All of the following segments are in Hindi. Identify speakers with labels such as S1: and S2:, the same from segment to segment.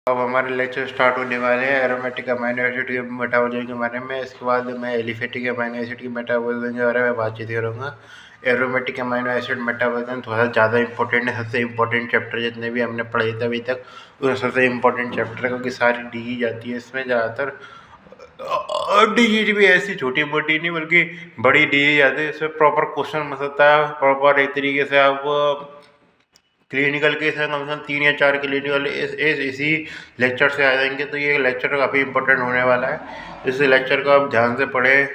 S1: अब हमारे लेक्चर स्टार्ट होने वाले हैं एरोमेटिक अमीनो एसिड के मेटाबॉलिज्म के बारे में। इसके बाद मैं एलिफेटिक अमीनो एसिड की मेटाबॉलिज्म के बारे में बातचीत करूँगा। एरोमेटिक अमीनो एसिड मेटाबॉलिज्म थोड़ा ज़्यादा इंपॉर्टेंट है, सबसे इंपॉर्टेंट चैप्टर जितने भी हमने पढ़े थे अभी तक, वो सबसे इंपॉर्टेंट चैप्टर है क्योंकि सारी डी जाती है इसमें ज़्यादातर। डी भी ऐसी छोटी मोटी नहीं बल्कि बड़ी डी जाती है। इसमें प्रॉपर क्वेश्चन मसलता है, प्रॉपर एक तरीके से आप क्लिनिकल केस है, कम से कम 3 या 4 क्लिनिकल इसी लेक्चर से आ जाएंगे। तो ये लेक्चर काफ़ी इंपॉर्टेंट होने वाला है, इस लेक्चर को आप ध्यान से पढ़ें।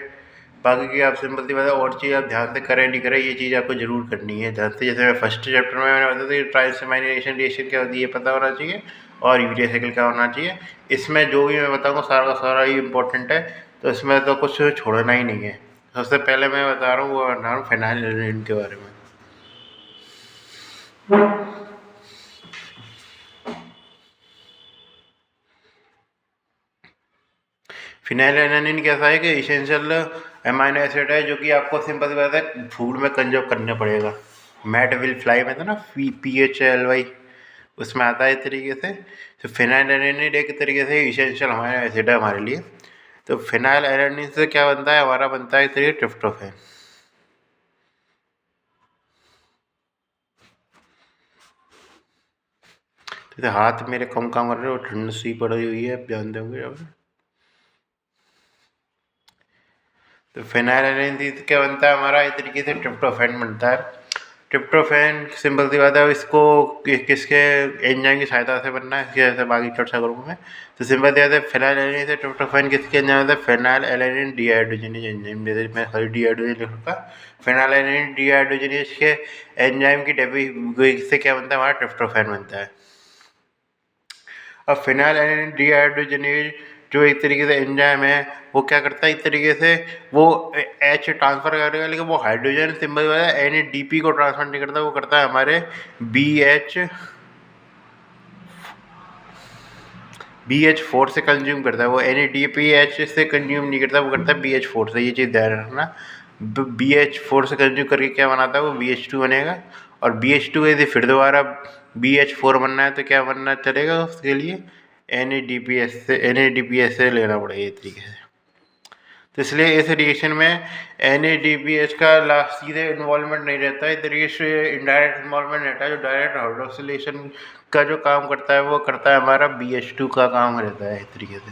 S1: बाकी की आप सिंपल सी बात है, और चीज़ आप ध्यान से करें नहीं करें, ये चीज़ आपको जरूर करनी है ध्यान से। जैसे मैं फर्स्ट चैप्टर में मैंने बताया था कि ट्रांसएमिनेशन रिएक्शन क्या होती है, ये पता होना चाहिए, और यूरिया साइकिल क्या होना चाहिए। इसमें जो भी मैं बताऊँगा सारा का सारा ही इंपॉर्टेंट है, तो इसमें तो कुछ छोड़ना ही नहीं है। सबसे पहले मैं बता रहा हूँ वो बता रहा हूँ फेनाइल के बारे में। फिनाइलएलानाइन कैसा है कि इसेंशियल अमाइनो एसिड है, जो कि आपको सिंपल सी बात है फूड में कंज्यूम करना पड़ेगा। मैट विल फ्लाई में था ना, PHLY, उसमें आता है इस तरीके से। तो फिनाइलएलानाइन एक तरीके से इसेंशियल अमाइनो एसिड है हमारे लिए। तो फिनाइलएलानाइन से क्या बनता है, हमारा बनता है इस तरीके ट्रिप्टोफैन। तो हाथ मेरे कम काम कर रहे हो, ठंड सी पड़ी हुई है, आप जानते होंगे। तो फिनाइलएलानाइन क्या बनता है हमारा, इस तरीके से ट्रिप्टोफैन बनता है। ट्रिप्टोफैन सिंपल सी बात है, इसको किसके एंजाइम की सहायता से बनना है, इसकी जैसे बाकी चर्चा करूँगा मैं। तो सिंपल सी बात है, फिनाइलएलानाइन से ट्रिप्टोफैन किसके एंजाइम होता है, फिनाइलएलानाइन डिहाइड्रोजनेज एंजाइम। जैसे मैं खाली डिहाइड्रोजन लिखूँगा, फिनाइलएलानाइन डिहाइड्रोजनेज के एंजाइम की डेफी से क्या बनता है, हमारा ट्रिप्टोफैन बनता है। अब फिनाइलएलानाइन डिहाइड्रोजनेज जो एक तरीके से एंजाइम है, वो क्या करता है इस तरीके से, वो H ट्रांसफ़र करेगा, लेकिन वो हाइड्रोजन सिंबल वाला NADP को ट्रांसफ़र नहीं करता, वो करता है हमारे BH4 से कंज्यूम करता है। वो NADPH से कंज्यूम नहीं करता, वो करता है BH4 से। ये चीज़ ध्यान रखना। BH4 से कंज्यूम करके क्या बनाता है, वो BH2 बनेगा। और BH2 यदि फिर दोबारा BH4 बनना है तो क्या बनना चलेगा उसके लिए, NADPH से लेना पड़ेगा इस तरीके से। तो इसलिए इस रिएक्शन में NADPH का सीधे इन्वॉल्वमेंट नहीं रहता है, इस तरीके से इनडायरेक्ट इन्वॉल्वमेंट रहता है। जो डायरेक्ट हाइड्रोक्सिलेशन का जो काम करता है, वो करता है हमारा BH2 का काम रहता है इस तरीके से।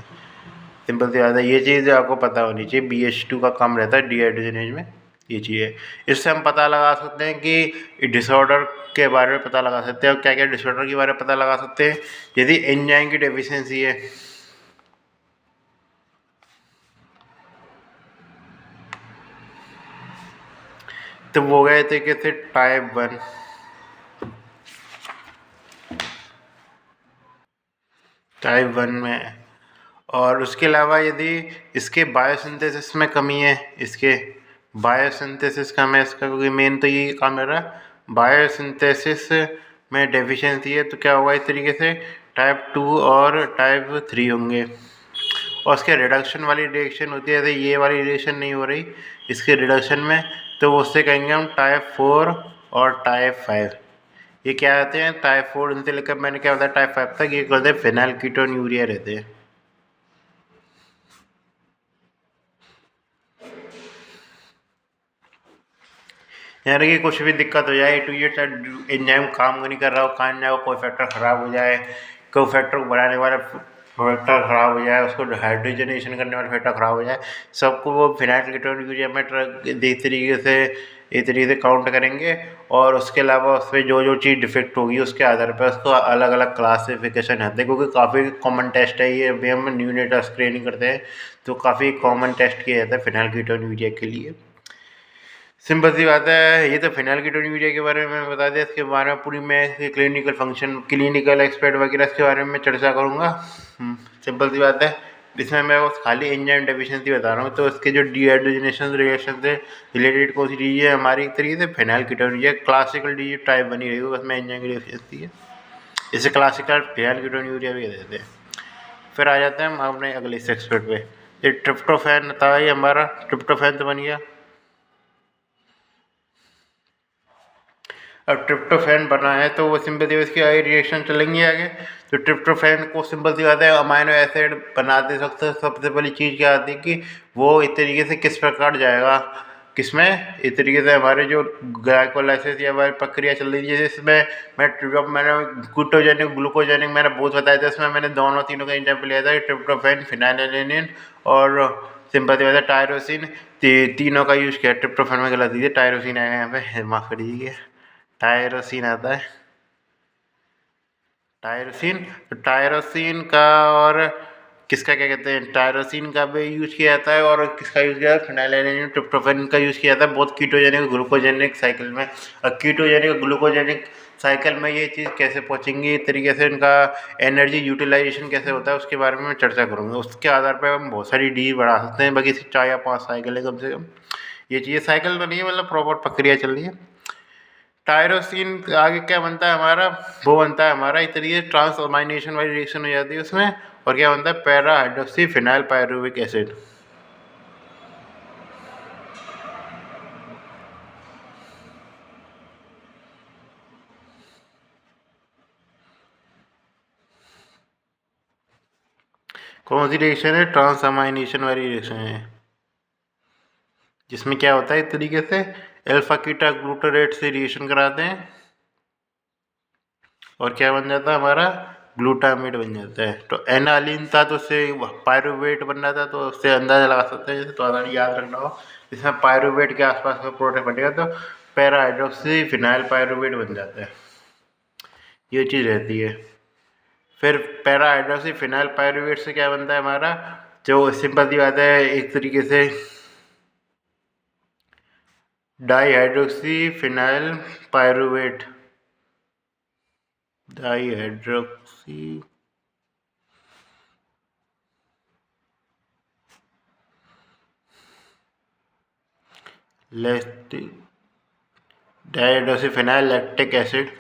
S1: सिंपल सी बात है, ये चीज़ आपको पता होनी चाहिए। BH2 का काम रहता है डिहाइड्रोजनेज में, ये चीज़ है। इससे हम पता लगा सकते हैं कि डिसऑर्डर के बारे में पता लगा सकते हैं। और क्या क्या डिसऑर्डर के बारे में पता लगा सकते हैं, यदि एंजाइम की डेफिशिएंसी है। तो वो गए थे कि थे टाइप 1 में। और उसके अलावा यदि इसके बायोसिंथेसिस में कमी है, इसके बायोसिंथेसिस का मैं इसका, क्योंकि मेन तो यही काम कर रहा है, बायोसिंथेसिस में डेफिशिएंसी है, तो क्या होगा इस तरीके से टाइप 2 और टाइप 3 होंगे। और उसके रिडक्शन वाली रिएक्शन होती है, यदि ये वाली रिएक्शन नहीं हो रही इसके रिडक्शन में, तो वो उससे कहेंगे हम टाइप 4 और टाइप 5। ये क्या आते हैं, टाइप 4 इनसे लेकर मैंने क्या बताया टाइप 5 तक, ये कहते हैं फिनाइल कीटोन यूरिया रहते हैं। यानी कि कुछ भी दिक्कत हो जाए, ये एंजाइम काम नहीं कर रहा हो, कान जाओ, कोई फैक्टर ख़राब हो जाए, कोई फैक्टर को बढ़ाने वाला फैक्टर ख़राब हो जाए, उसको हाइड्रोजनेशन करने वाला फैक्टर ख़राब हो जाए, सबको वो फिनाइल कीटोन यूरिया में इस तरीके से काउंट करेंगे। और उसके अलावा उसमें जो जो चीज़ डिफेक्ट होगी उसके आधार पर उसको अलग अलग क्लासिफिकेशन आते हैं, क्योंकि काफ़ी कॉमन टेस्ट है ये। अभी हम न्यू नेटा स्क्रीनिंग करते हैं तो काफ़ी कॉमन टेस्ट किया जाता है फिनाइल कीटोन यूरिया के लिए। सिंपल सी बात है, ये तो फिनाइल कीटोन यूरिया के बारे में बता दिया। इसके बारे में पूरी मैं इसके क्लिनिकल फंक्शन, क्लिनिकल एक्सपर्ट वगैरह इसके बारे में चर्चा करूँगा। सिंपल सी बात है, इसमें मैं बस खाली एंजाइम डेफिशिएंसी बता रहा हूँ। तो इसके जो डिहाइड्रोजनेशन रिएक्शन से रिलेटेड कौन सी चीज़ है हमारी, एक तरीके से phenyl ketone urea classical D type बनी रहेगी, बस में एंजाइम की डेफिशिएंसी है, इसे क्लासिकल फिनाइल कीटोन यूरिया भी कह देते हैं। फिर आ जाते हैं हम अपने अगले एक्सपर्ट पे। ये ट्रिप्टोफैन था, ये हमारा ट्रिप्टोफैन तो बन गया। अब ट्रिप्टोफैन बना है तो वो सिंपल सी उसकी आई रिएक्शन चलेंगी आगे। तो ट्रिप्टोफैन को सिंपल सी बात है अमाइनो एसिड बनाते वक्त सबसे पहली चीज़ क्या आती है कि वो इस तरीके से किस प्रकार जाएगा, किसमें, इस तरीके से हमारे जो ग्लाइकोलाइसिस या हमारी प्रक्रिया चल रही है जिसमें जब मैंने कीटोजेनिक ग्लूकोजेनिक मैंने बहुत बताया था, इसमें मैंने दोनों तीनों का एग्जाम्पल लिया था, ट्रिप्टोफैन, फिनाइलएलानाइन और सिंपल सी बात है टायरोसिन, तीनों का यूज़ किया। ट्रिप्टोफैन में गलत दीजिए, टायरोसिन आया यहाँ पे, माफ़ कर दीजिए, टायरोसिन आता है, टायरोसिन। तो टायरोसिन का और किसका क्या कहते हैं, टायरोसिन का भी यूज़ किया जाता है और किसका यूज़ किया जाता है, फिनाइलएलानाइन ट्रिप्टोफैन का यूज़ किया जाता है बहुत कीटोजेनिक ग्लूकोजेनिक साइकिल में। और कीटोजेनिक ग्लूकोजेनिक साइकिल में ये चीज़ कैसे पहुँचेंगी, इस तरीके से इनका एनर्जी यूटिलाइजेशन कैसे होता है उसके बारे में मैं चर्चा करूँगा। उसके आधार पर हम बहुत सारी डी बढ़ा सकते हैं, बाकी 4 या 5 साइकिल है कम से कम। ये चीज़ें साइकिल तो नहीं है, मतलब प्रॉपर प्रक्रिया चल रही है। टायरोसिन आगे क्या बनता है हमारा, वो बनता है हमारा इस तरीके से ट्रांस अमाइनेशन वाली रिएक्शन हो जाती है उसमें, और क्या बनता है para hydroxy phenyl pyruvic acid. कौन सी रिएक्शन है, ट्रांस अमाइनेशन वाली रिएक्शन है, जिसमें क्या होता है इस तरीके से अल्फा कीटा ग्लूटारेट से रिएक्शन कराते हैं और क्या बन जाता है हमारा ग्लूटामेट बन जाता है। तो एनालिन था तो उससे पायरुवेट बन रहा था, तो उससे अंदाजा लगा सकते हैं, जैसे तो आधार याद रखना हो, इसमें पायरुवेट के आसपास का प्रोडक्ट बनेगा तो पैरा हाइड्रोक्सी फिनाइल पायरुवेट बन जाता है, ये चीज़ रहती है। फिर पैरा हाइड्रोक्सी फिनाइल पायरुवेट से क्या बनता है हमारा, जो सिंपल सी बात है एक तरीके से di hydroxy phenyl pyruvate, di hydroxy dihydroxyphenyl lactic acid.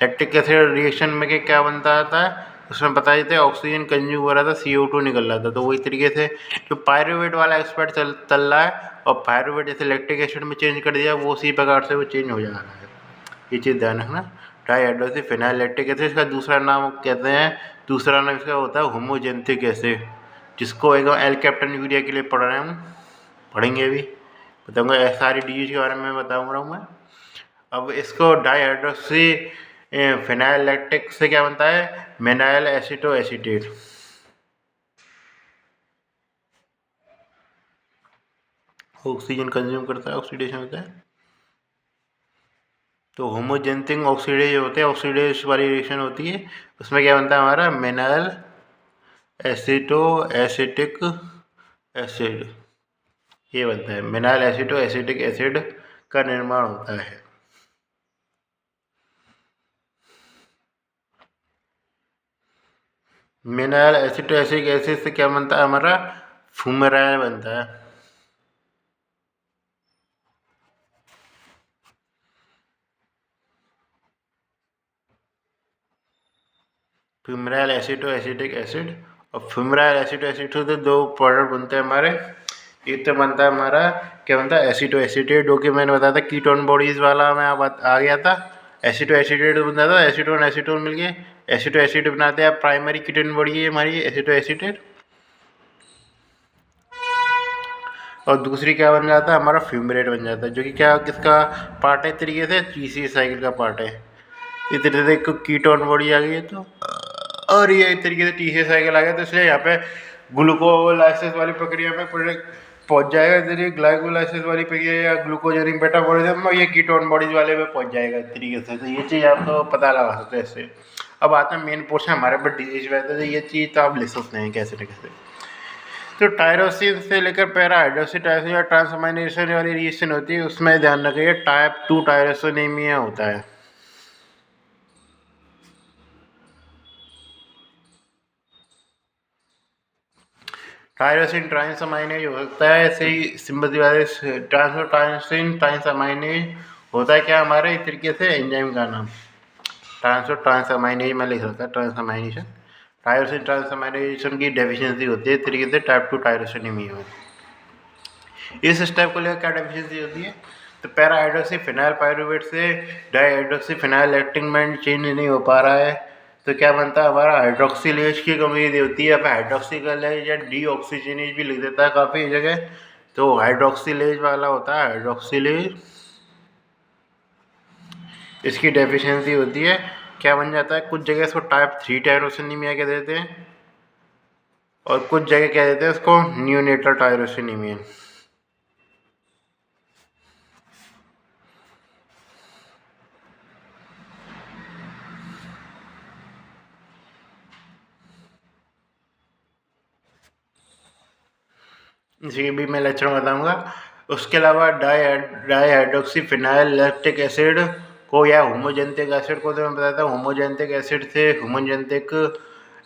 S1: Lactic acid reaction में के क्या बनता था, उसमें बता देते ऑक्सीजन कंज्यूम हो रहा था, CO2 निकल रहा था। तो वही तरीके से जो पायरुवेट वाला एक्सपर्ट चल रहा है और पायरुवेट जैसे लैक्टिक एसिड में चेंज कर दिया, वो उसी प्रकार से वो चेंज हो जा रहा है, ये चीज़ ध्यान रखना। डाइहाइड्रोक्सीफिनाइल लैक्टिक एसिड, इसका दूसरा नाम कहते हैं, दूसरा नाम इसका होता है होमोजेंथिक एसिड, जिसको एकदम एल कैप्टन यूरिया के लिए पढ़ रहे हैं हम, पढ़ेंगे भी, बताऊँगा सारी डीज के बारे में बताऊँगा मैं। अब इसको डाइहाइड्रोक्सी फिनाइल लैक्टिक से क्या बनता है, मेनाइल एसिटो एसीटेट। ऑक्सीजन कंज्यूम करता है, ऑक्सीडेशन होता है। तो होमोजेंथिक ऑक्सीडेज होते हैं, ऑक्सीडेज वाली रिएक्शन होती है, उसमें क्या बनता है हमारा मेनाइल एसिटो एसिटिक एसिड, ये बनता है, मेनाइल एसिटो एसिटिक एसिड का निर्माण होता है। मिनाइल एसिटोएसिक एसिड से क्या बनता है हमारा फ्यूमेराइल बनता है। फ्यूमेराइल एसिटोएसिटिक एसिड और फ्यूमेराइल एसिटोएसिड से दो प्रोडक्ट बनते हैं हमारे। एक तो बनता है हमारा क्या बनता है एसिटोएसिटेट, जो कि मैंने बताया था कीटोन बॉडीज वाला मैं आ गया था। एसिटोएसिटेट बनता था, एसीटोन एसीटोन मिल गए, एसिटोएसिड बनाते हैं प्राइमरी कीटोन बॉडी है हमारी एसिटोएसिटेट। और दूसरी क्या बन जाता है हमारा फ्यूमरेट बन जाता है, जो कि क्या किसका पार्ट है तरीके से TCA साइकिल का पार्ट है। इस तरीके से एक कीटोन बॉडी आ गई है तो, और ये एक तरीके से TCA साइकिल आ गया, तो इसलिए यहाँ पे ग्लूकोलाइसिस वाली प्रक्रिया में पहुंच जाएगा, इसलिए ग्लाइकोलाइसिस वाली प्रक्रिया या ग्लूकोजेनिक मेटाबॉलिज्म ये कीटोन बॉडीज वाले में पहुंच जाएगा इस तरीके से। तो ये चीज़ आपको पता लगा सकते हैं इससे। अब आता है मेन पोर्शन हमारे पर डिजीज वैसे, तो ये चीज़ तो आप लिख सकते हैं कैसे न कैसे। तो टायरोसिन से लेकर पैरा हाइड्रोक्सी टायरोसिन या ट्रांसअमाइनेशन वाली रिएक्शन होती है, उसमें ध्यान रखिए टाइप 2 टायरोसिनेमिया होता है। टायरोसिन ट्रांसअमाइनेज हो सकता है, ऐसे ही सिंपल टायरोसिन ट्रांसअमाइनेज होता है क्या हमारे इस तरीके से एंजाइम का नाम ट्रांसअमाइनेज में लिख सकता है ट्रांसअमाइनेशन। टायरोसिन ट्रांसअमाइनेशन की डेफिशिएंसी होती है इस तरीके से टाइप 2 टायरोसिनेमिया में। इस स्टेप को लेकर क्या डेफिशिएंसी होती है, तो पैरा हाइड्रोक्सी फिनाइल पायरुवेट से डाई हाइड्रोक्सी फिनाइल एक्टिंगमेंट चेंज नहीं हो पा रहा है, तो क्या बनता है हमारा हाइड्रोक्सीलेज की कमी होती है। अब हाइड्रोक्सीलेज या डी ऑक्सीजनेज भी लिख देता है काफ़ी जगह, तो हाइड्रोक्सीलेज वाला होता है हाइड्रोक्सीलेज, इसकी डेफिशिएंसी होती है। क्या बन जाता है, कुछ जगह इसको टाइप 3 टायरोसिनीमिया कह देते हैं और कुछ जगह कह देते हैं इसको न्यूनेटल टायरोसिनीमिया। इसी भी मैं लक्षण बताऊंगा। उसके अलावा die hydroxy phenyl lactic acid को या होमोजेंटिक एसिड को तो मैं बताता हूँ। होमोजेंटिक एसिड से होमोजेंटिक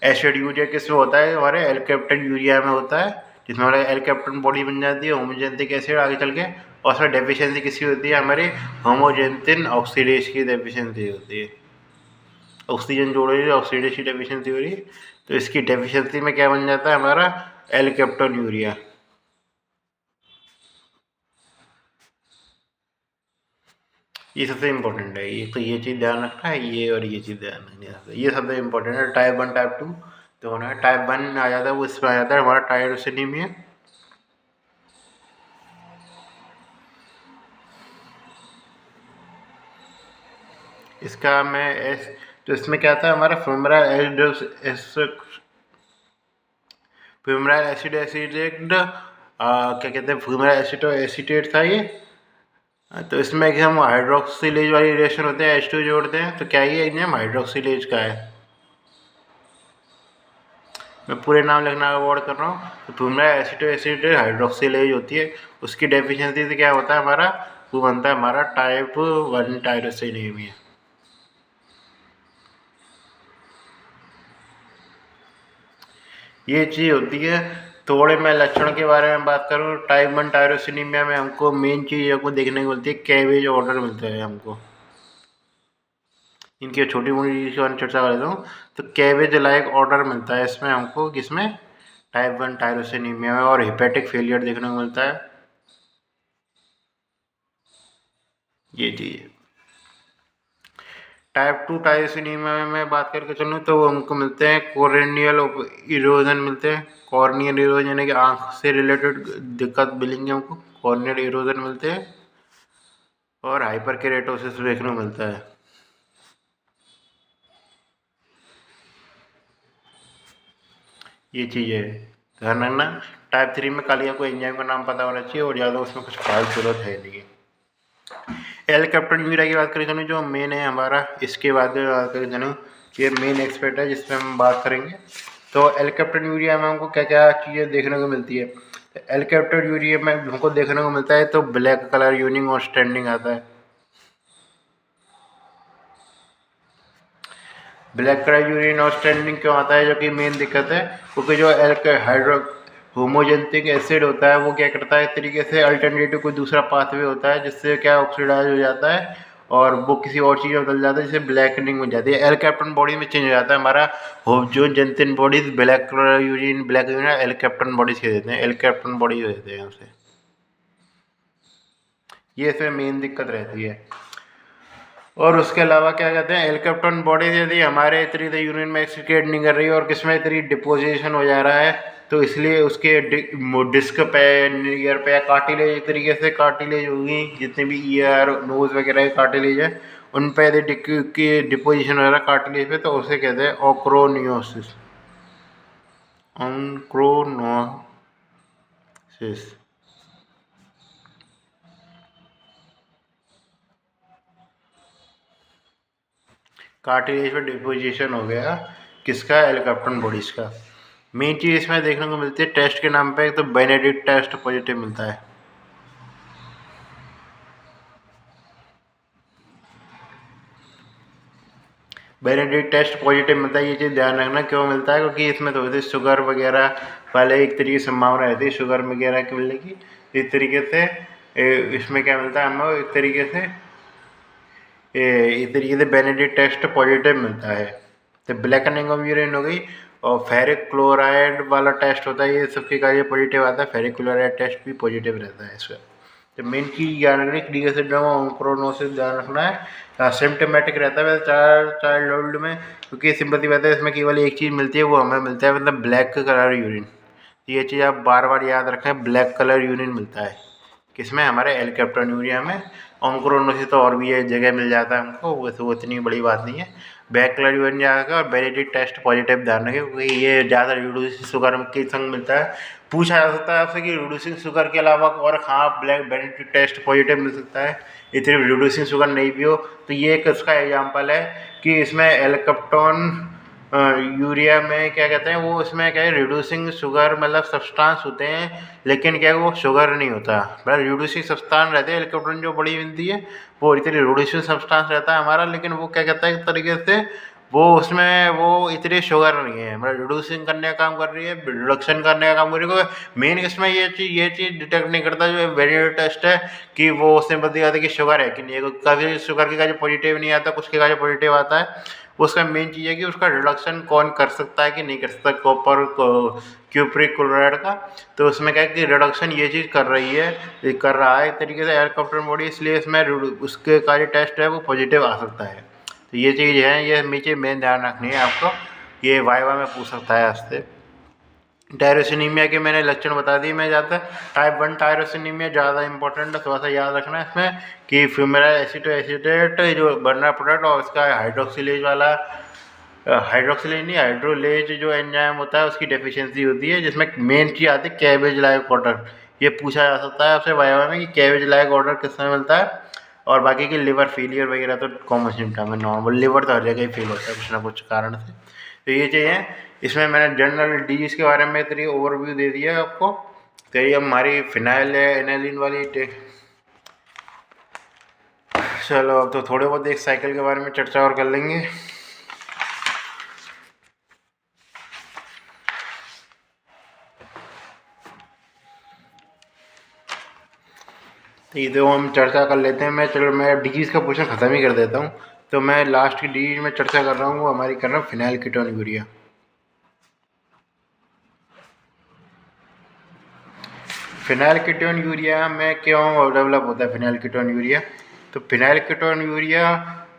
S1: एसिड यूरिया किसमें होता है, हमारे एल्केप्टन यूरिया में होता है, जिसमें हमारे एल्केप्टन बॉडी बन जाती है होमोजेंटिक एसिड आगे चल के। और उसमें डेफिशिएंसी किसकी होती है, हमारी होमोजेंटिन ऑक्सीडेज की डेफिशिएंसी होती है। ऑक्सीजन जोड़ रही है, ऑक्सीडेज की डेफिशिएंसी हो रही है, तो इसकी डेफिशिएंसी में क्या बन जाता है हमारा एल्केप्टन यूरिया। ये सबसे इम्पोर्टेंट है, ये तो ये चीज़ ध्यान रखना है, ये और ये चीज़ ध्यान रखनी है, ये सबसे इम्पोर्टेंट है। टाइप 1 टाइप 2 तो होना है। टाइप 1 आ जाता है, वो इसमें आ जाता है हमारा टायरोसिनीमिया। इसका मैं एस, तो इसमें क्या आता है हमारा फ्यूमराइल एसिड एसिडेट, क्या कहते हैं फ्यूमराइल एसिटो एसीटेट था ये। तो इसमें कि हम हाइड्रोक्सिलेज वाली रिएक्शन होते हैं, H2 जोड़ते हैं, तो क्या ये नेम हाइड्रोक्सिलेज का है। मैं पूरे नाम लिखना अवॉइड कर रहा हूँ। तो फ्यूमराइल एसिटो एसीटेट हाइड्रोक्सिलेज होती है, उसकी डेफिशिएंसी से क्या होता है हमारा, वो बनता है हमारा टाइप 1 टायरोसिनीमिया। ये चीज़ होती है। थोड़े मैं लक्षण के बारे में बात करूँ, टाइप 1 टायरोसिनीमिया में हमको मेन चीज़ हमको देखने को मिलती है, कैवेज ऑर्डर मिलता है हमको। इनकी छोटी मोटी चीज़ के बारे में चर्चा कर लेता हूँ। तो कैवेज लाइक ऑर्डर मिलता है इसमें हमको, किसमें, टाइप 1 टायरोसिनीमिया में। और हिपेटिक फेलियर देखने को मिलता है, ये चीज़। टाइप 2 टायरोसिनीमिया में मैं बात करके चलूँ तो वो हमको मिलते हैं कोरेनियल इरोजन मिलते हैं। कॉर्नियल इरोजन यानी कि आँख से रिलेटेड दिक्कत मिलेंगे हमको, कॉर्नियल इरोजन मिलते हैं। और हाइपर केरेटोसिस देखने को मिलता है। ये चीज़ है, ध्यान रखना। टाइप 3 में खाली आपको एंजाइम का नाम पता होना चाहिए और ज़्यादा उसमें कुछ खास जरूरत है नहीं। एल कैप्टन यूरिया की बात करें चलो, जो मेन है हमारा, इसके बाद में बात करें चलो, ये मेन एक्सपर्ट है जिसमें हम बात करेंगे। तो एल कैप्टन यूरिया में हमको क्या क्या चीज़ें देखने को मिलती है। एल कैप्टन यूरिया में हमको देखने को मिलता है तो ब्लैक कलर यूनिंग और स्टैंडिंग आता है। ब्लैक कलर यूरिन और स्टैंडिंग क्यों आता है, जो कि मेन दिक्कत है, क्योंकि जो हाइड्रो होमोजेंटिक एसिड होता है वो क्या करता है, एक तरीके से अल्टरनेटिव कोई दूसरा पाथवे होता है जिससे क्या ऑक्सीडाइज हो जाता है और वो किसी और चीज़ में बदल जाता है, जिससे ब्लैकनिंग हो जाती है। एल कैप्टन बॉडी में चेंज हो जाता है हमारा। हो जो जेंटिन bodies black colour urine black urine alkapton bodies कह देते हैं, एल कैप्टन बॉडी कहते हैं उसे। ये इसमें मेन दिक्कत रहती है। और उसके अलावा क्या कहते हैं, एल्केप्टन बॉडीज यदि हमारे इतनी तो यूरिन में एक्सक्रीट नहीं कर रही और किसमें इतनी डिपोजिशन हो जा रहा है, तो इसलिए उसके डिस्क पे, ईयर पे, या कार्टिलेज, एक तरीके से कार्टिलेज होगी जितने भी ईयर नोज वगैरह के कार्टिलेज है उन पे यदि की डिपोजिशन हो रहा है कार्टिलेज पे, तो उसे कहते हैं ओक्रोनियोसिस, ऑन्क्रोनोसिस। कार्टिलेज पे डिपोजिशन हो गया किसका, एल्केप्टन बॉडीज का। मेन चीज़ इसमें देखने को मिलती है टेस्ट के नाम पे, एक तो बेनेडिक्ट टेस्ट पॉजिटिव मिलता है। बेनेडिक्ट टेस्ट पॉजिटिव मिलता है, ये चीज़ ध्यान रखना क्यों मिलता है, क्योंकि इसमें थोड़ी सी शुगर वगैरह पहले एक तरीके से संभावना रहती है शुगर वगैरह की मिलने की। इस तरीके से इसमें क्या मिलता है हमें, एक तरीके से इस तरीके से बेनेडिक्ट टेस्ट पॉजिटिव मिलता है। तो ब्लैकनिंग ऑफ यूरिन हो गई। और फेरिक क्लोराइड वाला टेस्ट होता है, ये सबके का ये पॉजिटिव आता है, फेरिक क्लोराइड टेस्ट भी पॉजिटिव रहता है इसका। तो मेन चीज़ ध्यान रखनी, क्लियर सिंड्रोम और ओंक्रोनोसिस ध्यान रखना है। सिम्टोमेटिक रहता है वैसे चाइल्डहुड में, क्योंकि सिंपैथी रहता है इसमें केवल एक चीज़ मिलती है, वो हमें मिलता है मतलब ब्लैक कलर यूरिन। ये चीज़ आप बार बार याद रखें, ब्लैक कलर यूरिन मिलता है किसमें, हमारे एल्केप्टोन्यूरिया में। ओंक्रोनोसिस तो और भी एक जगह मिल जाता है हमको, वो इतनी बड़ी बात नहीं है। ब्लैक कलर यूरिन जाएगा और वैलिडिटी टेस्ट पॉजिटिव ध्यान रखें, क्योंकि ये ज़्यादा रिड्यूसिंग शुगर के संग मिलता है। पूछा जा सकता है आपसे कि रिड्यूसिंग शुगर के अलावा और हाँ ब्लैक वैलिडिटी टेस्ट पॉजिटिव मिल सकता है, इतनी रिड्यूसिंग शुगर नहीं भी हो, तो ये एक उसका एग्जाम्पल है कि इसमें एल्केप्टोन यूरिया में क्या कहते हैं, वो इसमें क्या है रिड्यूसिंग शुगर मतलब सब्सटेंस होते हैं, लेकिन क्या है वो शुगर नहीं होता, मतलब रिड्यूसिंग सब्सटेंस रहते हैं। एल्केप्टोन जो बड़ी मिलती है वो इतनी रिड्यूसिंग सब्सटेंस रहता है हमारा, लेकिन वो क्या कहता है एक तरीके से वो उसमें वो इतनी शुगर नहीं है, मतलब रिड्यूसिंग करने का काम कर रही है, रिडक्शन करने का काम कर रही है। मेन इसमें ये चीज़ डिटेक्ट नहीं करता जो वेरिएबल टेस्ट है, कि वो उसमें बता दिया कि शुगर है कि नहीं है। कभी शुगर के का जो पॉजिटिव नहीं आता, कुछ के का जो पॉजिटिव आता है, उसका मेन चीज़ है कि उसका रिडक्शन कौन कर सकता है कि नहीं कर सकता, कॉपर क्यूप्रिक क्लोराइड का। तो उसमें क्या है कि रिडक्शन ये चीज़ कर रही है, ये कर रहा है एक तरीके से एल्केप्टोन बॉडी, इसलिए इसमें उसके का जो टेस्ट है वो पॉजिटिव आ सकता है। तो ये चीज़ है, ये नीचे मेन ध्यान रखनी है आपको, ये वाइवा में पूछ सकता है आपसे। टायरोसिनीमिया के मैंने लक्षण बता दिए। मैं ज़्यादा टाइप 1 टायरोसिनीमिया ज़्यादा इंपॉर्टेंट है, थोड़ा सा याद रखना है इसमें कि फ्यूमेराइल एसीटेट जो बर्नर प्रोडक्ट और उसका हाइड्रोक्सिलेज वाला हाइड्रोक्सिलेज नहीं हाइड्रोलेज जो एंजाइम होता है उसकी डेफिशिएंसी होती है, जिसमें मेन चीज़ आती है कैबेज लाइक ऑर्डर। ये पूछा जा सकता है आपसे वाइवा में कि कैबेज लाइक ऑर्डर किस समय मिलता है। और बाकी की लिवर फेलियर वगैरह तो कॉमन सिम्टम है, नॉर्मल लिवर तो हर जगह ही फेल होता है कुछ ना कुछ कारण से। तो ये चाहिए, इसमें मैंने जनरल डिजीज़ के बारे में तेरी ओवरव्यू दे दिया है आपको। तेरी हमारी फिनाइल है एनालिन वाली चलो अब तो थोड़े बहुत एक साइकिल के बारे में चर्चा और कर लेंगे। तो ये तो हम चर्चा कर लेते हैं। मैं डिजीज़ का पोर्शन ख़त्म ही कर देता हूँ। तो मैं लास्ट की डिजीज में चर्चा कर रहा हूँ, वो हमारी कर रहा हूँ फिनाइल कीटोन्यूरिया। फिनाइल कीटोन्यूरिया में क्यों डेवलप होता है फिनाइल कीटोन्यूरिया? तो फिनाइल कीटोन्यूरिया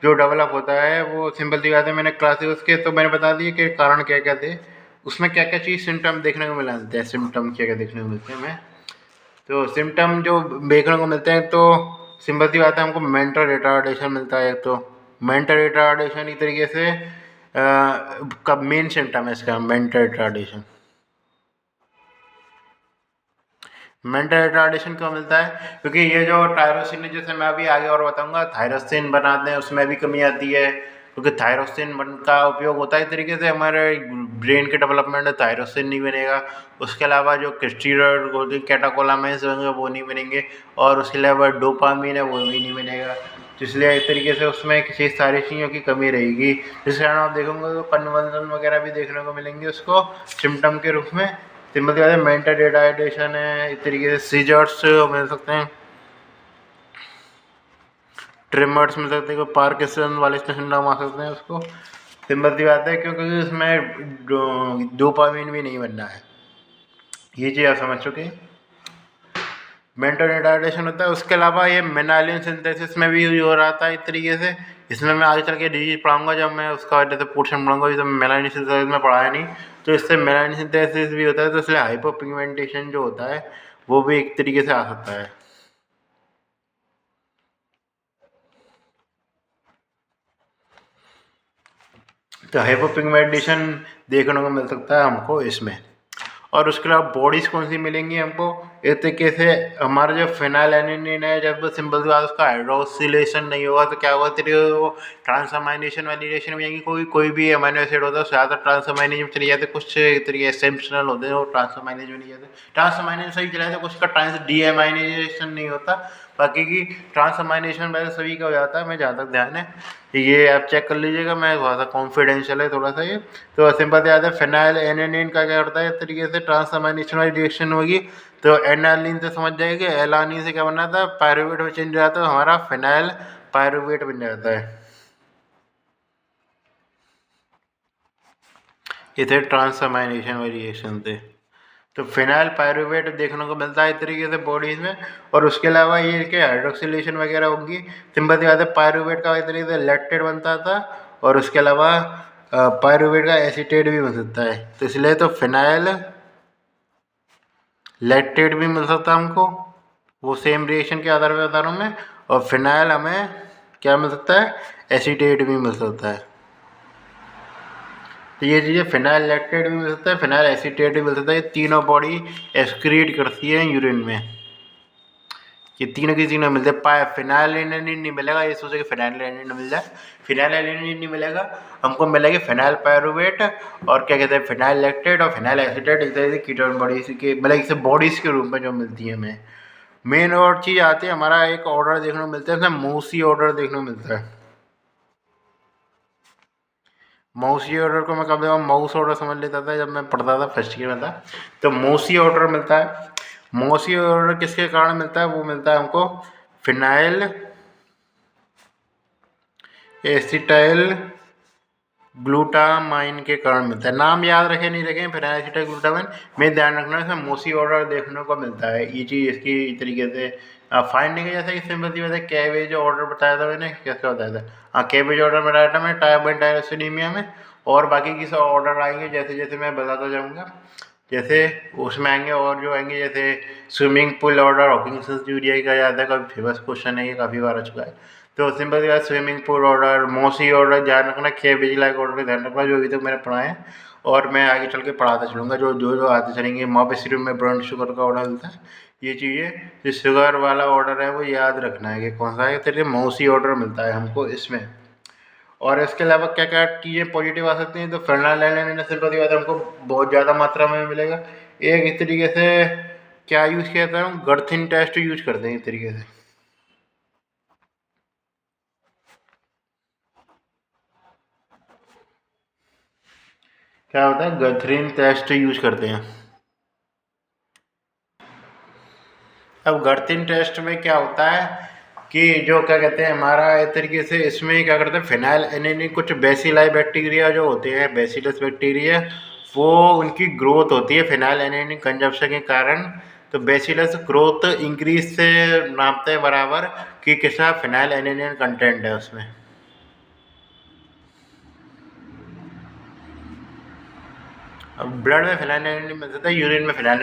S1: जो डेवलप होता है वो सिंपल सी बात है, मैंने क्लासेस उसके तो मैंने बता दिए कि कारण क्या क्या थे, उसमें क्या क्या चीज़ सिम्टम देखने को मिलते हैं। सिम्टम क्या क्या देखने को मिलते हैं हमें, तो सिम्टम जो देखने को मिलते हैं तो सिंपल सी बात है, हमको मेंटल रिटार्डेशन मिलता है। एक तो मेंटल रिटार्डेशन एक तरीके से कब मेन सिम्टम है इसका मेंटल रिटार्डेशन। मेंटल रिटार्डेशन क्यों मिलता है? क्योंकि ये जो टायरोसिन है, जैसे मैं अभी आगे और बताऊंगा, थायरोसिन बनाते हैं उसमें भी कमी आती है, क्योंकि थायरोसिन का उपयोग होता है इस तरीके से हमारे ब्रेन के डेवलपमेंट में, थायरोसिन नहीं बनेगा। उसके अलावा जो स्टीरॉयड कैटाकोलामाइन्स होंगे वो नहीं बनेंगे, और उसके अलावा डोपामीन है वो भी नहीं बनेगा। तो इसलिए एक तरीके से उसमें किसी सारी चीज़ों की कमी रहेगी, जिस कारण आप देखोगे तो कन्वर्जन वगैरह भी देखने को मिलेंगे उसको सिम्टम के रूप में। सिंपल सी बात है, मेंटल रिटार्डेशन है, इस तरीके से सीजर्स मिल सकते हैं, ट्रिमर्स मिल सकते हैं, पार्किंसन वाले सिंड्रोम आ सकते हैं उसको। सिंपल सी बात है, क्योंकि उसमें डोपामिन भी नहीं बनना है। ये चीज़ आप समझ चुके हैं, मेंटल रिटार्डेशन होता है। उसके अलावा ये मेनालिन सिंथेसिस में भी यूज हो रहा था इस तरीके से। इसमें मैं आगे चल के डिजीज पढ़ाऊंगा, जब मैं उसका जैसे पोर्शन पढ़ाऊंगा, जब मेलानिन सिंथेसिस में पढ़ाया नहीं, तो इससे मेलानिन सिंथेसिस भी होता है, तो इसलिए हाइपर पिगमेंटेशन जो होता है वो भी एक तरीके से आ सकता है। तो हाइपर पिगमेंटेशन देखने को मिल सकता है हमको इसमें। और उसके अलावा बॉडीज कौन सी मिलेंगी हमको, एक तरीके से हमारा जो फिनाइलएलानाइन है, जब सिंपल सी बात उसका हाइड्रोक्सिलेशन नहीं होगा तो क्या होगा, तेरे वो ट्रांसअमाइनेशन वाली रिएक्शन में जाएंगी। कोई कोई भी अमाइनो एसिड होता है ज़्यादा ट्रांसअमाइनेशन में चले जाते, कुछ तरीके एसेंशनल होते हैं वो ट्रांसअमाइनेशन में नहीं जाते। ट्रांसअमाइनेशन सही चला जाता, कुछ का ट्रांस डीएमाइनेशन नहीं होता। बाकी की ट्रांसअमाइनेशन वैसे सभी का हो जाता है, मैं जहाँ तक ध्यान है। ये आप चेक कर लीजिएगा, मैं थोड़ा सा कॉन्फिडेंशियल है थोड़ा सा ये। तो सिंपल से याद है, फिनाइल एनानिन का क्या करता है इस तरीके से ट्रांसअमाइनेशन वाली रिएक्शन होगी, तो एनालिन से समझ जाएगी, एलानिन से क्या बनना था, पायरुवेट में चेंज हो जाता है, तो हमारा फिनाइल पायरुवेट बन जाता है। ये थे ट्रांसअमाइनेशन वाली रिएक्शन थे। तो फिनाइल पायरुवेट देखने को मिलता है इस तरीके से बॉडीज़ में। और उसके अलावा ये कि हाइड्रोक्सिलेशन वगैरह होगी। सिंपल सी बात है, पायरुवेट का इस तरीके से लैक्टेट बनता था, और उसके अलावा पायरुवेट का एसीटेट भी बन सकता है। तो इसलिए तो फिनाइल लैक्टेट भी मिल सकता है हमको, वो सेम रिएक्शन के आधार पर बता रहा हूँ मैं। और फिनाइल हमें क्या मिल सकता है, एसीटेट भी मिल सकता है। तो ये चीज़ें, फिनाइल लैक्टेट भी मिल सकता है, फिनाइल एसीटेट भी मिल सकता है। ये तीनों बॉडी एक्सक्रीट करती है यूरिन में। ये तीनों की तीनों मिलते हैं। फिनाइल एलानिन नहीं मिलेगा, ये सोचे कि फिनाइल एलानिन मिल जाए, फिनाइल एलानिन नहीं मिलेगा हमको, मिलेगी फिनाइल पायरुवेट और क्या कहते हैं फिनाइल लैक्टेट और फिनाइल एसीटेट। इस तरह से कीटोन बॉडीज के, मतलब इसे बॉडीज के रूप में जो मिलती है हमें। मेन और चीज़ आती है, हमारा एक ऑर्डर देखने को मिलता है, मोसी ऑर्डर देखने को मिलता है। मौसी ऑर्डर को मैं कभी माउस ऑर्डर समझ लेता था जब मैं पढ़ता था, फर्स्ट ईयर में था। तो मौसी ऑर्डर मिलता है। मौसी ऑर्डर किसके कारण मिलता है, वो मिलता है हमको फिनाइल एसिटाइल ग्लूटामाइन के कारण मिलता है। नाम याद रखें नहीं रखें, फिनाइल एसिटाइल ग्लूटामाइन में ध्यान रखना है, इसमें मोसी ऑर्डर देखने को मिलता है। ये चीज़ इसकी तरीके से फाइंडिंग है। जैसे कि सिंपल सी बात है, कैबेज ऑर्डर बताया था मैंने, कैसे बताया था, हाँ कैबेज ऑर्डर बताया था मैं टाइप 1 टायरोसिनीमिया में। और बाकी की सब ऑर्डर आएंगे जैसे जैसे मैं बताता जाऊँगा, जैसे उसमें आएंगे और जो आएंगे, जैसे स्विमिंग पूल ऑर्डर हॉकिंसंस यूरिया का याद है, काफ़ी फेमस क्वेश्चन है, ये काफ़ी बार आ चुका है। तो सिंपल सी बात, स्विमिंग पूल ऑर्डर, मोसी ऑर्डर ध्यान रखना, कैबेज लाइक ऑर्डर ध्यान रखना, जो अभी तक मैंने पढ़ा है। और मैं आगे चल के पढ़ाता चलूँगा, जो जो जो आते चलेंगे। वहाँ पे सिर्फ में ब्राउन शुगर का ऑर्डर मिलता है। ये चीज़ें जो शुगर वाला ऑर्डर है वो याद रखना है कि कौन सा है, तेरे मोसी ऑर्डर मिलता है हमको इसमें। और इसके अलावा क्या क्या चीज़ें पॉजिटिव आ सकती हैं, तो फेनाइलएलानाइन सिंपल सी बात है, हमको बहुत ज़्यादा मात्रा में मिलेगा। एक इस तरीके से क्या यूज़ किया जाता है, गर्थिन टेस्ट यूज करते हैं इस तरीके से। क्या होता है, गर्थरीन टेस्ट यूज करते हैं। अब गर्थरीन टेस्ट में क्या होता है कि जो क्या कहते हैं हमारा एक तरीके से इसमें क्या करते हैं, फिनाइल एलानिन कुछ बेसिलाई बैक्टीरिया जो होते हैं, बेसिलस बैक्टीरिया, वो उनकी ग्रोथ होती है फिनाइल एलानिन कंजप्शन के कारण। तो बेसिलस ग्रोथ इंक्रीज से नापते हैं बराबर कि कितना फिनाइल एलानिन कंटेंट है उसमें। अब ब्लड में फिनाइल मिल सकता है, यूरिन में फिनाइल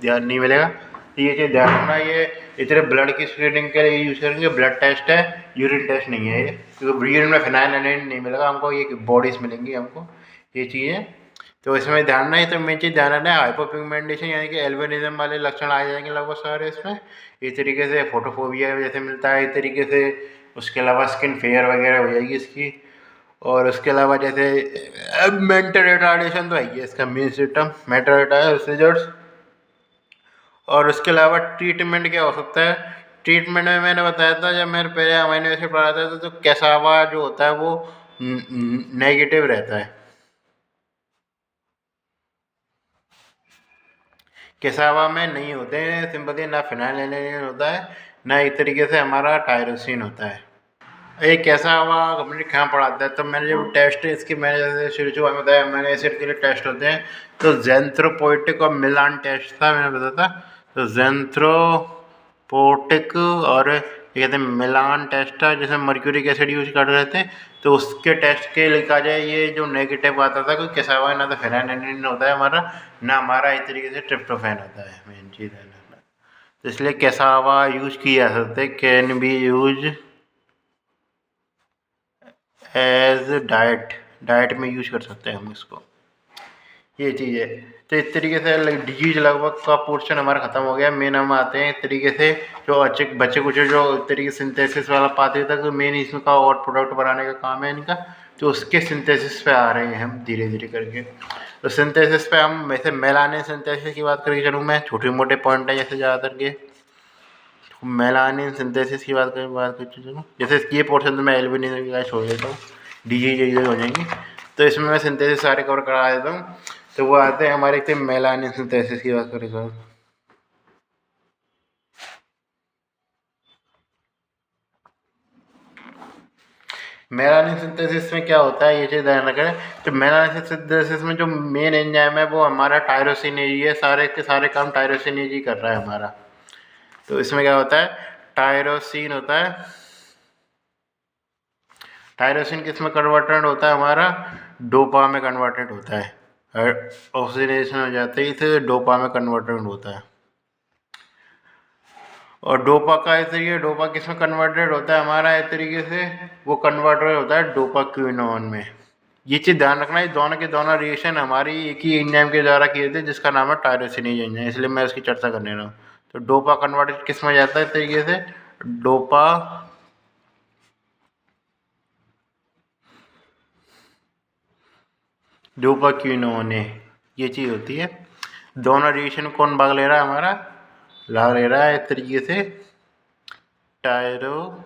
S1: ध्यान नहीं मिलेगा। तो ये चीज़ ध्यान रखना, ये इतने ब्लड की स्क्रीनिंग के लिए यूज़ करेंगे, ब्लड टेस्ट है, यूरिन टेस्ट नहीं है ये, क्योंकि यूरिन में फिनाइल नहीं मिलेगा हमको, ये बॉडीज मिलेंगी हमको ये चीज़ें। तो इसमें ध्यान रखना है। तो मेन चीज़ ध्यान रखना है, हाइपोपिगमेंटेशन यानी कि एल्बिनिज्म वाले लक्षण आ जाएंगे लगभग सारे इसमें। इस तरीके से फोटोफोबिया जैसे मिलता है इस तरीके से। उसके अलावा स्किन फेयर वगैरह हो जाएगी इसकी। और उसके अलावा जैसे मेंटल रिटार्डेशन तो है ही है इसका मेन सिस्टम, मेंटल रिटार्डेशन। और उसके अलावा ट्रीटमेंट क्या हो सकता है, ट्रीटमेंट में मैंने बताया था जब मैंने पहले अमीनो एसिड पढ़ा था, तो कैसावा जो होता है वो नेगेटिव रहता है। कैसावा में नहीं होते हैं सिंपथी, ना फिनाइल होता है, ना एक तरीके से हमारा टायरोसिन होता है। एक कैसा हुआ हमने कहाँ पढ़ाता है, तो मैंने जब टेस्ट इसकी मैंने जैसे शुरू शुरू में बताया, मैंने एसिड के लिए टेस्ट होते हैं। तो जेंथ्रोपोइटिक और मिलान टेस्ट था, मैंने बताया था। तो जेंथ्रोपोटिक और ये कहते हैं मिलान टेस्ट था, जिसमें मर्क्यूरिक एसिड यूज कर रहे थे। तो उसके टेस्ट के लिखा जाए, ये जो नेगेटिव आता था, कोई कैसा हुआ ना तो फेनाइल होता है हमारा, ना हमारा इस तरीके से ट्रिप्टोफैन होता है, मेन चीज़ है ना। तो इसलिए कैसा हुआ यूज किया जा सकता है, can be use as diet, diet में यूज कर सकते हैं हम इसको, ये चीज़ है। तो इस तरीके से डिजीज लगभग का पोर्शन हमारा खत्म हो गया। मेन हम आते हैं इस तरीके से, जो अच्छे बच्चे कुछ जो इस तरीके सिंथेसिस वाला पाते तक, तो मेन इसका और प्रोडक्ट बनाने का काम है इनका। तो उसके सिंथेसिस पे आ रहे हैं हम धीरे धीरे करके। तो सिंथेसिस पे हम वैसे मेलानिन सिंथेसिस की बात करके चलूँ मैं, छोटे मोटे पॉइंट है जैसे ज़्यादातर के। मेलानिन सिंथेसिस की बात करके चलूँ, जैसे ये पोर्शन तो मैं एल्बिनिज्म का छोड़ देता हूँ, डीजी हो जाएंगी। तो इसमें मैं सिंथेसिस सारे कवर करा देता हूँ। तो वो आते हैं हमारे एक मेलानिन सिंथेसिस की बात करें सर। मेलानिन सिंथेसिस में क्या होता है ये चीज़ ध्यान रखें। तो मेलानिन सिंथेसिस में जो मेन एंजाइम है वो हमारा टायरोसिनेज ही है, सारे के सारे काम टायरोसिनेज ही कर रहा है हमारा। तो इसमें क्या होता है, टायरोसिन होता है, टायरोसिन किस में कन्वर्टेड होता है हमारा, डोपा में कन्वर्टेड होता है। ऑक्सीडेशन हो जाते ही इसे डोपा में कन्वर्टेड होता है। और डोपा का इस तरीके, डोपा किस में कन्वर्टेड होता है हमारा इस तरीके से, वो कन्वर्टेड होता है डोपा क्विनोन में। ये चीज़ ध्यान रखना, ये दोनों के दोनों रिएक्शन हमारी एक ही एंजाइम के द्वारा किए थे जिसका नाम है टायरोसिनेज एंजाइम, इसलिए मैं उसकी चर्चा करने रहा हूँ। तो डोपा कन्वर्टेड किस में जाता है इस तरीके से, डोपा डोपा क्विनोन, ये चीज़ होती है। दोनों रिएक्शन कौन भाग ले रहा है हमारा, भाग ले रहा है इस तरीके से टायरोसिनेज,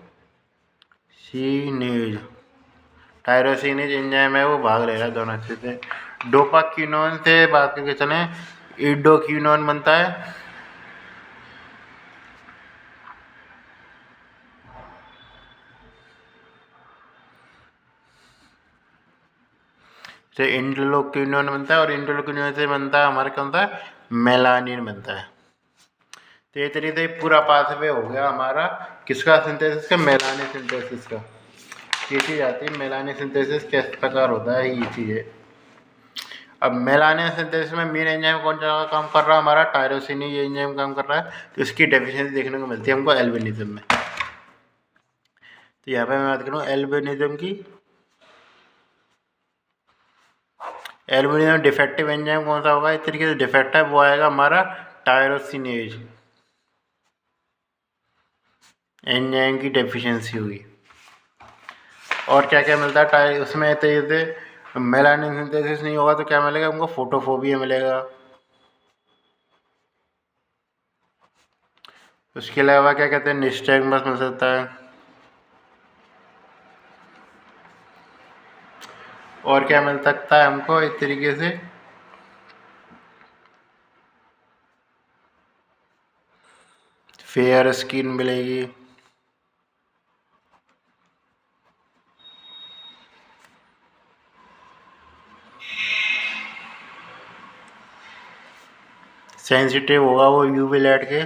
S1: टायरोसिनेज एंजाइम है वो भाग ले रहा है दोनों अच्छे से। डोपाक्विनोन से बात करके चलें, इडोक्विनोन बनता है, से इंडोक्विनोन बनता है, और इंडोक्विनोन से बनता है हमारा कौन सा, मेलानिन बनता है। तो ये तरीके से पूरा पाथवे हो गया हमारा किसका, सिंथेसिस का, मेलानिन सिंथेसिस का। ये चीज़ आती है मेलानिन सिंथेसिस किस प्रकार होता है, ये चीज़ है। अब मेलानिन सिंथेसिस में मेन एंजाइम कौन सा काम कर रहा है हमारा, टायरोसिनेज एंजाइम काम कर रहा है। तो इसकी डेफिशिएंसी देखने को मिलती है हमको एल्बिनिज्म में। तो यहाँ पे मैं बात करूँ एल्बिनिज्म की। एल्बिनिज्म डिफेक्टिव एंजाइम कौन सा होगा इस तरीके से, डिफेक्टिव वो आएगा हमारा टायरोसिनेज एंजाइम की डेफिशिएंसी हुई। और क्या क्या मिलता है उसमें, तो ये मेलानिन सिंथेसिस नहीं होगा तो क्या मिलेगा हमको, फोटोफोबिया मिलेगा। उसके अलावा क्या कहते हैं, निस्टैग्मस मिल सकता है। और क्या मिल सकता है हमको इस तरीके से, फेयर स्किन मिलेगी। सेंसिटिव होगा वो यूवी लाइट के।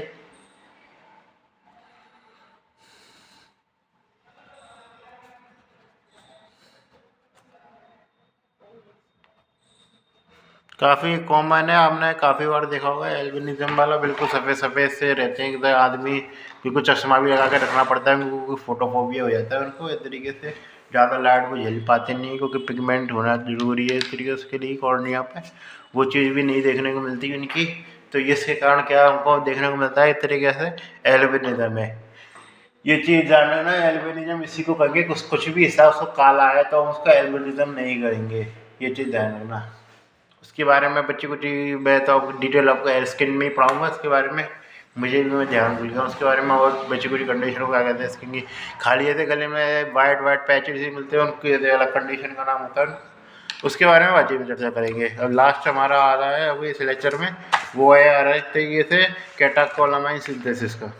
S1: काफ़ी कॉमन है, आपने काफ़ी बार देखा होगा एल्बिनिज्म वाला बिल्कुल सफ़ेद सफ़ेद से रहते हैं एकदम, आदमी बिल्कुल चश्मा भी लगा के रखना पड़ता है क्योंकि फोटोफोबिया हो जाता है उनको इस तरीके से, ज़्यादा लाइट वो झेल पाते नहीं क्योंकि पिगमेंट होना ज़रूरी है इस तरीके से उसके लिए कॉर्निया पे, वो चीज़ भी नहीं देखने को मिलती उनकी। तो इसके कारण क्या हमको देखने को मिलता है इस तरीके से एल्बिनिज्म है। ये चीज़ जानना ना, एल्बिनिज्म इसी को कहेंगे, कुछ भी हिसाब उसको काला है तो हम उसका एल्बिनिज्म नहीं करेंगे, ये चीज़ ध्यान रखना। उसके बारे में बच्ची कुछ मैं तो आपको डिटेल आपको हेयर स्किन में ही पढ़ाऊँगा इसके बारे में, मुझे भी मैं ध्यान भूल गया उसके बारे में। और बच्ची कुछ कंडीशन को क्या कहते हैं स्किन की, खाली ऐसे गले में वाइट वाइट पैचेज ही मिलते हैं उनके अलग कंडीशन का नाम होता है, उसके बारे में बातचीत में चर्चा करेंगे। अब लास्ट हमारा आ रहा है अभी इस लेक्चर में, वो है आ रहा है तरीके से कैटाकोलामाइन सिंथेसिस का।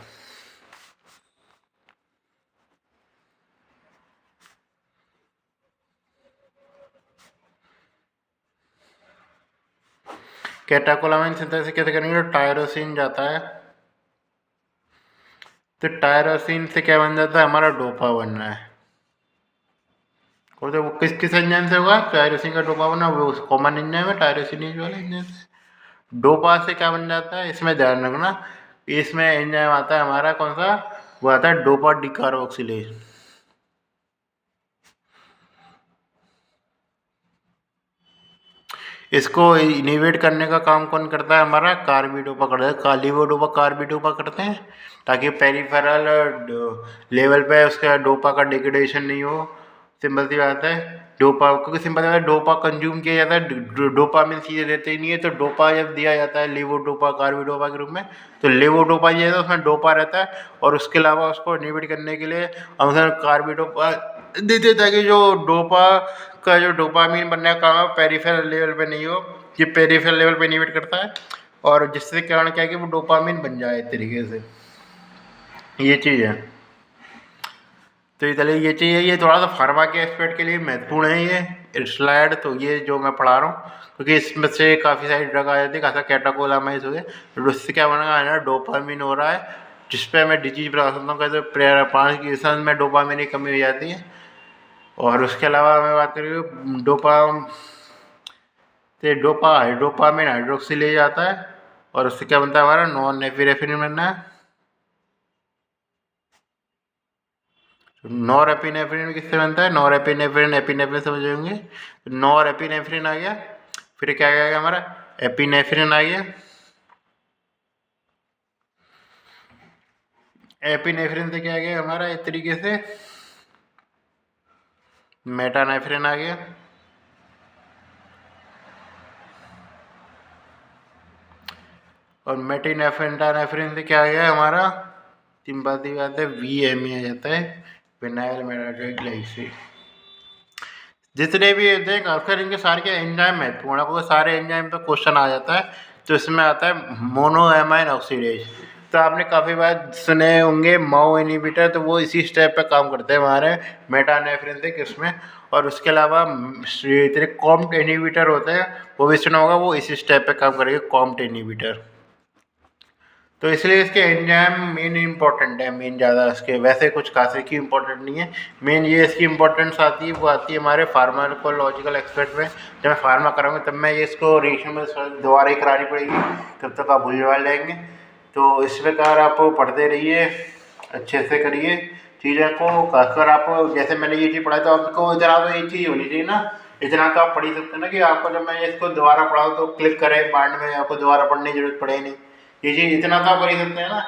S1: कैटाकोलामाइन सिंथेसिस कैसे करेंगे, तो टायरोसिन जाता है, तो टायरोसिन से क्या बन जाता है हमारा, डोपा बन रहा है। और तो वो किस किस एंजाइम से होगा, टायरोसिन का डोपा बना, वो कॉमन एंजाइम है टायरोसिनेज वाला एंजाइम से। डोपा से क्या बन जाता है इसमें ध्यान रखना, इसमें एंजाइम आता है हमारा कौन सा, वो आता है डोपा डिकार्बोक्सिलेज। इसको इनिवेट करने का काम कौन करता है हमारा, कार्बिडोपा करता है, कालीवोडोपा कार्बिडोपा करते हैं ताकि पेरिफेरल लेवल पे उसका डोपा का डिग्रेडेशन नहीं हो। सिंपल सी बात है, डोपा क्योंकि सिंपल सी बात है, डोपा कंज्यूम किया जाता है, डोपामिन चीज़ें देते ही नहीं है, तो डोपा जब दिया जाता है लेवोडोपा कार्बिडोपा के रूप में, तो लेवोडोपा ये है तो उसमें डोपा रहता है, और उसके अलावा उसको इनिवेट करने के लिए हम कार्बिडोपा देते ताकि जो डोपा का जो डोपामीन बनने का काम है पेरिफेरल लेवल पे नहीं हो, ये पेरिफेरल लेवल पे इनिवेट करता है, और जिससे कारण क्या है कि वो डोपामीन बन जाए एक तरीके से, ये चीज़ है। तो ये चलिए ये चाहिए, ये थोड़ा सा फार्मा के एस्पेक्ट के लिए महत्वपूर्ण है ये स्लाइड। तो ये जो मैं पढ़ा रहा हूँ, क्योंकि इसमें से काफ़ी सारी ड्रग आ जाती है, खासा कैटाकोलामाइड हो गया, तो उससे क्या बना है ना, डोपामिन हो रहा है, जिस पे मैं डिजीज बता सकता हूँ। कहते प्रेयर 5 की इंसान में डोपामिन की कमी हो जाती है। और उसके अलावा मैं बात करूँ डोपामिन हाइड्रोक्सिलेज आता है, और उससे क्या बनता है हमारा नॉन एपिनेफ्रिन बनना है। नॉर एपिनेफ्रिन किससे बनता है, नॉर एपिनेफ्रिन, एपिनेफ्रिन समझ होंगे, नॉर एपिनेफ्रिन आ गया। फिर क्या आएगा हमारा, एपिनेफ्रिन आ गया। एपिनेफ्रिन से क्या आ गया हमारा इस तरीके से मेटानेफ्रिन आ गया। और मेटिनेफ्रिन से क्या आ गया हमारा, सिंपैथी बात है, VME आ जाता है, विनाइल मेटाइल। जितने भी होते हैं खासकर इनके सारे के एंजाइम महत्वपूर्ण है, क्योंकि सारे एंजाइम पे क्वेश्चन आ जाता है। तो इसमें आता है मोनोएमाइन ऑक्सीडेज। तो आपने काफ़ी बार सुने होंगे माओ इनहिबिटर, तो वो इसी स्टेप पे काम करते हैं हमारे मेटानेफ्रिन से किसमें। और उसके अलावा इतने कॉम्ट इनहिबिटर होते हैं, वो भी सुना होगा, वो इसी स्टेप पे काम करेंगे, कॉम्ट इनहिबिटर। तो इसलिए इसके एंजाइम मेन इंपॉर्टेंट है, मेन ज़्यादा इसके वैसे कुछ खासे की इंपॉर्टेंट नहीं है। मेन ये इसकी इंपॉर्टेंस आती है, वो आती है हमारे फार्माकोलॉजिकल एक्सपेक्ट में। जब मैं फार्मा कराऊंगा तब मैं ये इसको रिएक्शन में दोबारा ही करानी पड़ेगी, तब तक आप भूल भाल जाएंगे। तो इस प्रकार आप पढ़ते रहिए, अच्छे से करिए चीज़ों को। खासकर आप जैसे मैंने ये चीज़ पढ़ा, तो आपको इतना तो ये चीज़ होनी चाहिए ना, इतना तो आप पढ़ ही सकते हैं ना, कि आपको जब मैं इसको दोबारा पढ़ाऊँ तो क्लिक करें माइंड में, आपको दोबारा पढ़ने की जरूरत पड़े नहीं। ये चीज़ इतना तो आप कर ही सकते हैं ना।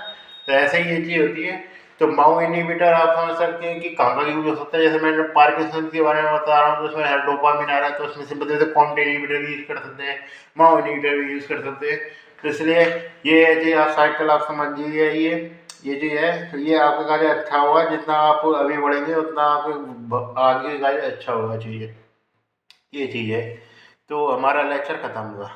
S1: तो ऐसे ही ये चीज़ होती है। तो माओ इनहिबिटर आप समझ सकते हैं कि कहाँ का यूज हो सकता है। जैसे मैंने पार्किंसन के बारे में बता रहा हूँ, तो उसमें डोपामिन आ रहा है, तो उसमें सिंपल कॉम्ट इनहिबिटर यूज कर सकते हैं, माओ इनहिबिटर भी यूज कर सकते हैं। तो इसलिए ये चीज़ आप साइकिल आप समझिए, ये चीज़ है। तो ये आपका कार्य अच्छा होगा, जितना आप अभी बढ़ेंगे उतना आप आगे कार्य अच्छा होगा। चीज़ ये चीज़ है। तो हमारा लेक्चर ख़त्म हुआ।